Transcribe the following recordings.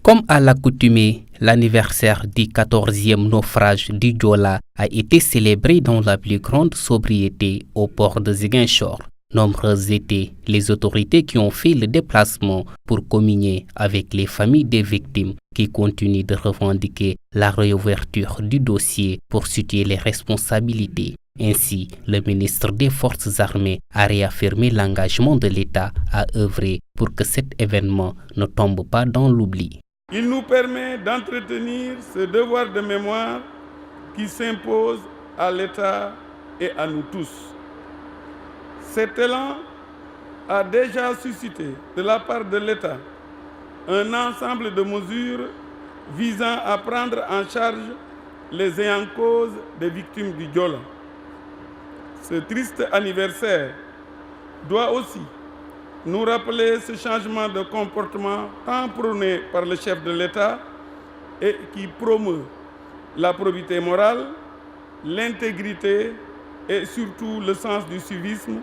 Comme à l'accoutumée, l'anniversaire du 14e naufrage du Diola a été célébré dans la plus grande sobriété au port de Ziguinchor. Nombreuses étaient les autorités qui ont fait le déplacement pour communier avec les familles des victimes qui continuent de revendiquer la réouverture du dossier pour situer les responsabilités. Ainsi, le ministre des Forces armées a réaffirmé l'engagement de l'État à œuvrer pour que cet événement ne tombe pas dans l'oubli. Il nous permet d'entretenir ce devoir de mémoire qui s'impose à l'État et à nous tous. Cet élan a déjà suscité de la part de l'État un ensemble de mesures visant à prendre en charge les ayants cause des victimes du Diola. Ce triste anniversaire doit aussi nous rappeler ce changement de comportement tant prôné par le chef de l'État et qui promeut la probité morale, l'intégrité et surtout le sens du civisme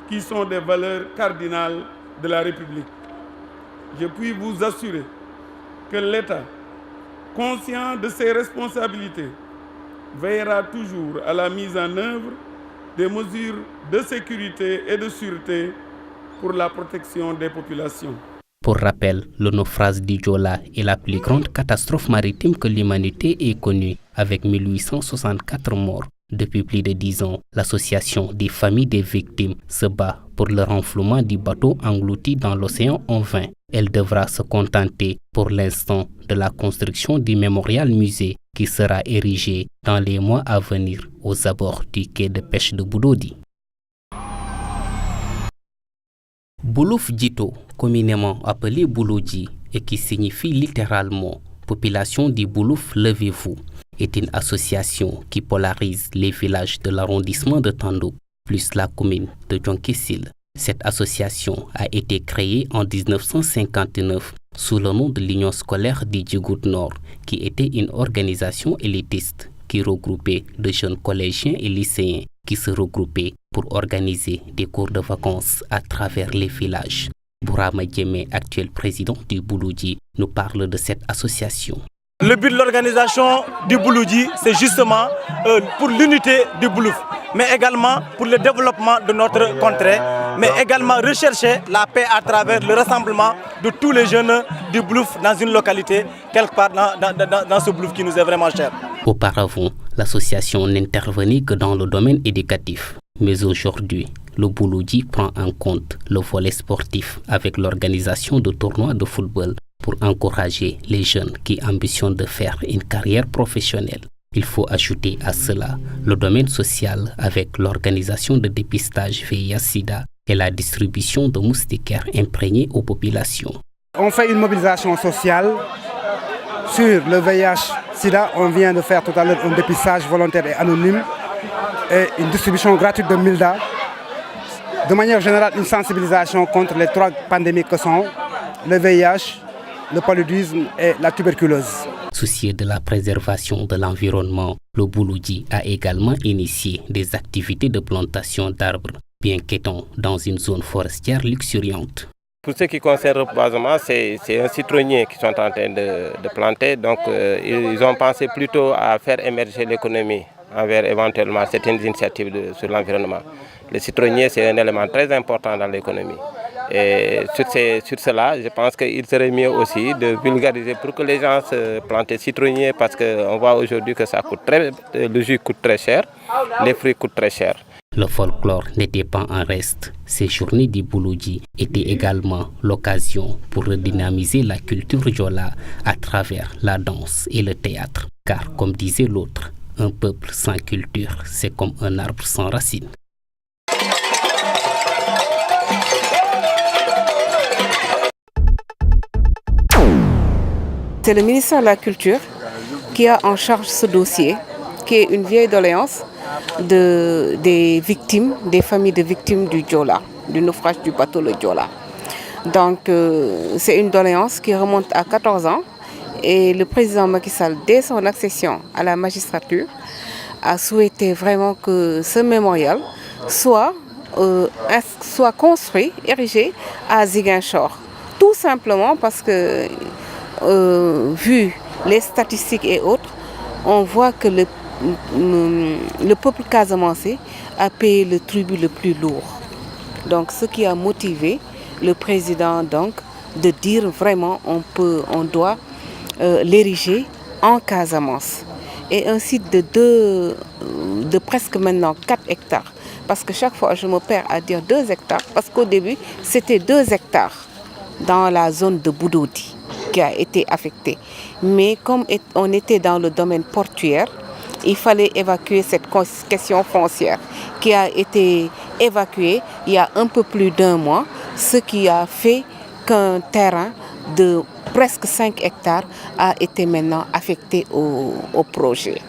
qui sont des valeurs cardinales de la République. Je puis vous assurer que l'État, conscient de ses responsabilités, veillera toujours à la mise en œuvre des mesures de sécurité et de sûreté pour la protection des populations. Pour rappel, le naufrage du Diola est la plus grande catastrophe maritime que l'humanité ait connue, avec 1864 morts. Depuis plus de 10 ans, l'association des familles des victimes se bat pour le renflouement du bateau englouti dans l'océan en vain. Elle devra se contenter pour l'instant de la construction du mémorial musée qui sera érigé dans les mois à venir aux abords du quai de pêche de Bouloudi. Boulouf Djito, communément appelé Bouloudi et qui signifie littéralement population du Boulouf, levez-vous, est une association qui polarise les villages de l'arrondissement de Tandouk plus la commune de Djonkissil. Cette association a été créée en 1959 sous le nom de l'Union scolaire du Djigout Nord, qui était une organisation élitiste qui regroupait de jeunes collégiens et lycéens qui se regroupaient pour organiser des cours de vacances à travers les villages. Bourama Djemé, actuel président du Bouloudi, nous parle de cette association. Le but de l'organisation du Bouloudi, c'est justement pour l'unité du Boulouf, mais également pour le développement de notre contrée, mais également rechercher la paix à travers le rassemblement de tous les jeunes du Boulouf dans une localité, quelque part dans ce Boulouf qui nous est vraiment cher. Auparavant, l'association n'intervenait que dans le domaine éducatif. Mais aujourd'hui, le Bouloudi prend en compte le volet sportif avec l'organisation de tournois de football pour encourager les jeunes qui ambitionnent de faire une carrière professionnelle. Il faut ajouter à cela le domaine social avec l'organisation de dépistage VIH-Sida et la distribution de moustiquaires imprégnés aux populations. On fait une mobilisation sociale sur le VIH-Sida. On vient de faire tout à l'heure un dépistage volontaire et anonyme et une distribution gratuite de Milda. De manière générale, une sensibilisation contre les 3 pandémies que sont le VIH, le paludisme et la tuberculose. Soucieux de la préservation de l'environnement, le Bouloudi a également initié des activités de plantation d'arbres, bien qu'étant dans une zone forestière luxuriante. Pour ce qui concerne le reboisement, c'est un citronnier qu'ils sont en train de planter. Donc ils ont pensé plutôt à faire émerger l'économie envers éventuellement certaines initiatives sur l'environnement. Le citronnier, c'est un élément très important dans l'économie. Et sur cela, je pense qu'il serait mieux aussi de vulgariser pour que les gens se plantent citronniers parce qu'on voit aujourd'hui que ça coûte le jus coûte très cher, les fruits coûtent très cher. Le folklore n'était pas en reste. Ces journées du Bouloudi étaient également l'occasion pour redynamiser la culture Diola à travers la danse et le théâtre. Car comme disait l'autre, un peuple sans culture, c'est comme un arbre sans racines. C'est le ministère de la Culture qui a en charge ce dossier, qui est une vieille doléance des victimes, des familles de victimes du Diola, du naufrage du bateau le Diola. Donc c'est une doléance qui remonte à 14 ans et le président Macky Sall, dès son accession à la magistrature, a souhaité vraiment que ce mémorial soit construit, érigé à Ziguinchor. Tout simplement parce que vu les statistiques et autres, on voit que le peuple casamançais a payé le tribut le plus lourd. Donc ce qui a motivé le président donc, de dire vraiment on doit l'ériger en Casamance. Et un site de presque maintenant 4 hectares. Parce que chaque fois je me perds à dire 2 hectares, parce qu'au début c'était 2 hectares dans la zone de Boudodi qui a été affectée. Mais comme on était dans le domaine portuaire, il fallait évacuer cette question foncière qui a été évacuée il y a un peu plus d'1 mois, ce qui a fait qu'un terrain de presque 5 hectares a été maintenant affecté au projet.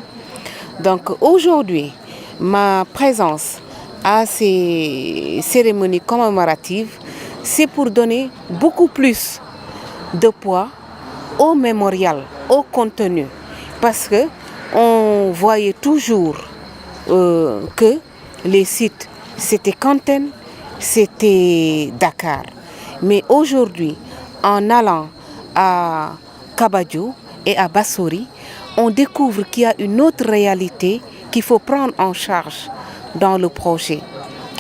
Donc aujourd'hui, ma présence à ces cérémonies commémoratives, c'est pour donner beaucoup plus de poids au mémorial, au contenu, parce que on voyait toujours que les sites, c'était Kantène, c'était Dakar. Mais aujourd'hui, en allant à Kabadjo et à Bassori, on découvre qu'il y a une autre réalité qu'il faut prendre en charge dans le projet.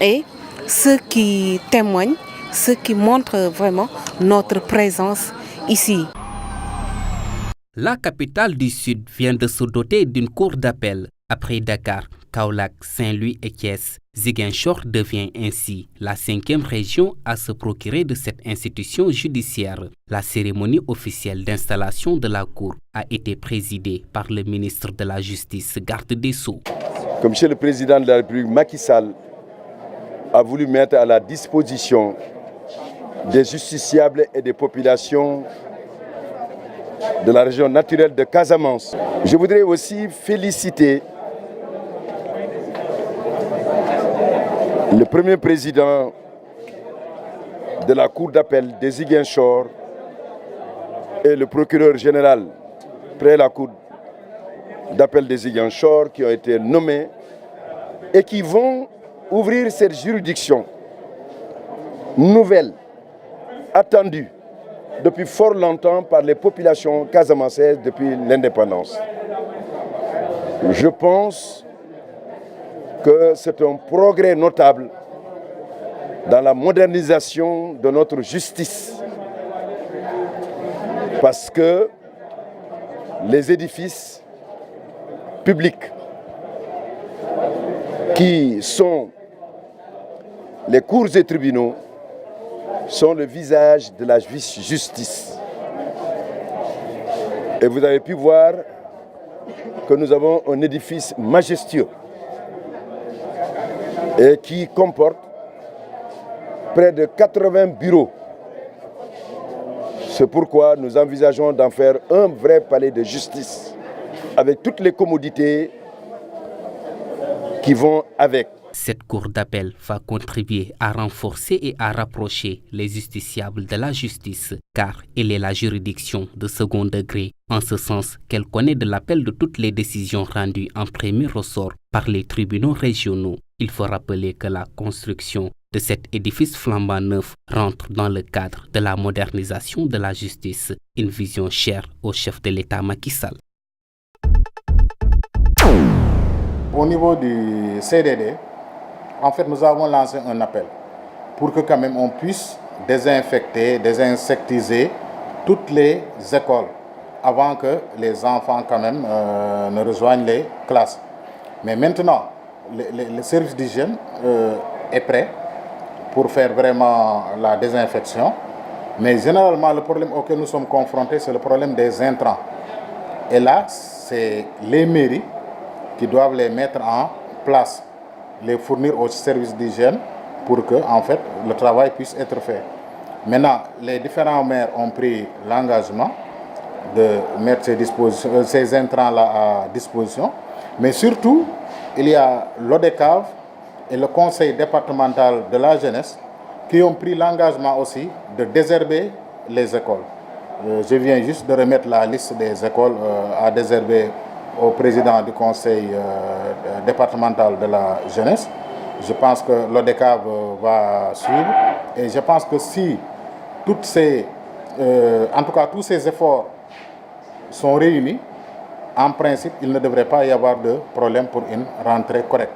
Et ce qui témoigne, ce qui montre vraiment notre présence ici. La capitale du Sud vient de se doter d'une cour d'appel. Après Dakar, Kaolack, Saint-Louis et Thiès, Ziguinchor devient ainsi la 5e région à se procurer de cette institution judiciaire. La cérémonie officielle d'installation de la cour a été présidée par le ministre de la Justice, garde des Sceaux. Comme Monsieur le Président de la République, Macky Sall a voulu mettre à la disposition des justiciables et des populations de la région naturelle de Casamance. Je voudrais aussi féliciter le premier président de la Cour d'appel de Ziguinchor et le procureur général près la Cour d'appel de Ziguinchor qui ont été nommés et qui vont ouvrir cette juridiction nouvelle, attendue depuis fort longtemps par les populations casamançaises depuis l'indépendance. Je pense que c'est un progrès notable dans la modernisation de notre justice parce que les édifices publics qui sont les cours et tribunaux sont le visage de la justice. Et vous avez pu voir que nous avons un édifice majestueux et qui comporte près de 80 bureaux. C'est pourquoi nous envisageons d'en faire un vrai palais de justice avec toutes les commodités qui vont avec. Cette cour d'appel va contribuer à renforcer et à rapprocher les justiciables de la justice, car elle est la juridiction de second degré, en ce sens qu'elle connaît de l'appel de toutes les décisions rendues en premier ressort par les tribunaux régionaux. Il faut rappeler que la construction de cet édifice flambant neuf rentre dans le cadre de la modernisation de la justice, une vision chère au chef de l'État Macky Sall. Au niveau du CDD, en fait, nous avons lancé un appel pour que quand même on puisse désinfecter, désinsectiser toutes les écoles avant que les enfants quand même ne rejoignent les classes. Mais maintenant, le service d'hygiène est prêt pour faire vraiment la désinfection. Mais généralement, le problème auquel nous sommes confrontés, c'est le problème des intrants. Et là, c'est les mairies qui doivent les mettre en place, les fournir au service d'hygiène pour que en fait, le travail puisse être fait. Maintenant, les différents maires ont pris l'engagement de mettre ces intrants-là à disposition. Mais surtout, il y a l'ODECAV et le conseil départemental de la jeunesse qui ont pris l'engagement aussi de désherber les écoles. Je viens juste de remettre la liste des écoles à désherber au président du conseil départemental de la jeunesse. Je pense que l'ODECAV va suivre et je pense que si en tout cas tous ces efforts sont réunis, en principe, il ne devrait pas y avoir de problème pour une rentrée correcte.